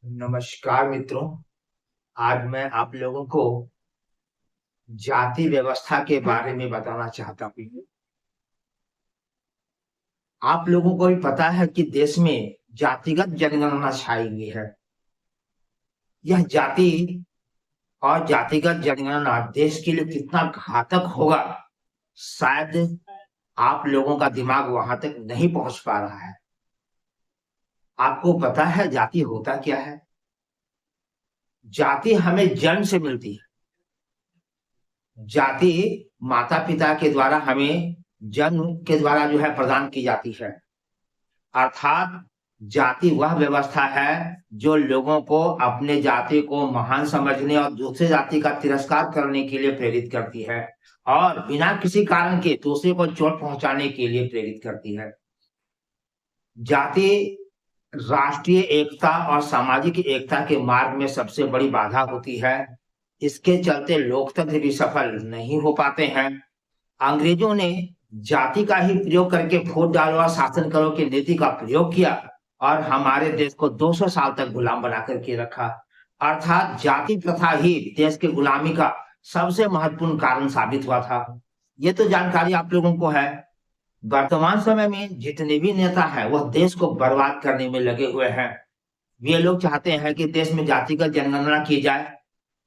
नमस्कार मित्रों। आज मैं आप लोगों को जाति व्यवस्था के बारे में बताना चाहता हूँ। आप लोगों को भी पता है कि देश में जातिगत जनगणना छाई हुई है। यह जाति और जातिगत जनगणना देश के लिए कितना घातक होगा, शायद आप लोगों का दिमाग वहां तक नहीं पहुंच पा रहा है। आपको पता है जाति होता क्या है? जाति हमें जन्म से मिलती है। जाति माता पिता के द्वारा हमें जन्म के द्वारा जो है प्रदान की जाती है। अर्थात जाति वह व्यवस्था है जो लोगों को अपने जाति को महान समझने और दूसरे जाति का तिरस्कार करने के लिए प्रेरित करती है और बिना किसी कारण के दूसरे को चोट पहुंचाने के लिए प्रेरित करती है। जाति राष्ट्रीय एकता और सामाजिक एकता के मार्ग में सबसे बड़ी बाधा होती है। इसके चलते लोकतंत्र भी सफल नहीं हो पाते हैं। अंग्रेजों ने जाति का ही प्रयोग करके वोट डालो और शासन करो की नीति का प्रयोग किया और हमारे देश को 200 साल तक गुलाम बना करके रखा। अर्थात जाति प्रथा ही देश के गुलामी का सबसे महत्वपूर्ण कारण साबित हुआ था। ये तो जानकारी आप लोगों को है। वर्तमान समय में जितने भी नेता हैं वह देश को बर्बाद करने में लगे हुए हैं। वे लोग चाहते हैं कि देश में जातिगत जनगणना की जाए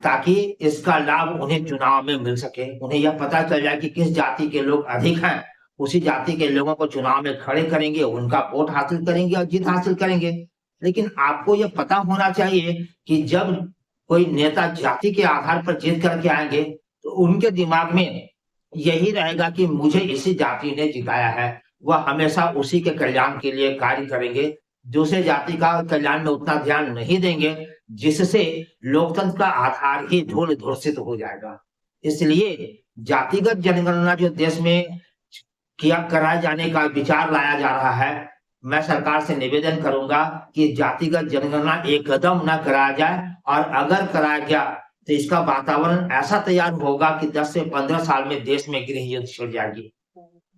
ताकि इसका लाभ उन्हें चुनाव में मिल सके। उन्हें यह पता चल जाए कि किस जाति के लोग अधिक हैं, उसी जाति के लोगों को चुनाव में खड़े करेंगे, उनका वोट हासिल करेंगे और जीत हासिल करेंगे। लेकिन आपको यह पता होना चाहिए कि जब कोई नेता जाति के आधार पर जीत करके आएंगे तो उनके दिमाग में यही रहेगा कि मुझे इसी जाति ने जिताया है। वह हमेशा उसी के कल्याण के लिए कार्य करेंगे, दूसरे जाति का कल्याण में उतना ध्यान नहीं देंगे, जिससे लोकतंत्र का आधार ही धूल धूर्षित हो जाएगा। इसलिए जातिगत जनगणना जो देश में कराए जाने का विचार लाया जा रहा है, मैं सरकार से निवेदन करूंगा कि जातिगत जनगणना एकदम न कराया जाए और अगर कराया गया तो इसका वातावरण ऐसा तैयार होगा कि 10 से 15 साल में देश में गृह युद्ध छिड़ जाएगी।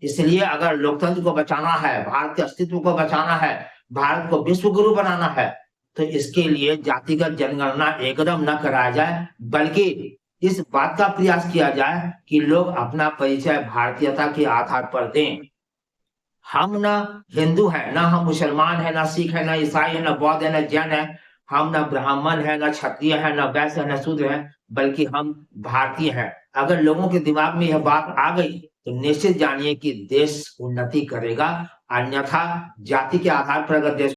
इसलिए अगर लोकतंत्र को बचाना है, भारत के अस्तित्व को बचाना है, भारत को विश्व गुरु बनाना है, तो इसके लिए जातिगत जनगणना एकदम न कराया जाए, बल्कि इस बात का प्रयास किया जाए कि लोग अपना परिचय भारतीयता के आधार पर दें। हम ना हिंदू हैं, ना हम मुसलमान हैं, ना सिख है, ना ईसाई है, ना बौद्ध है, ना जैन है, हम ना ब्राह्मण है, ना क्षत्रिय है, ना वैश्य है, ना शूद्र है, बल्कि हम भारतीय हैं। अगर लोगों के दिमाग में यह बात आ गई तो निश्चित जानिए कि देश उन्नति करेगा। अन्यथा जाति के आधार पर अगर देश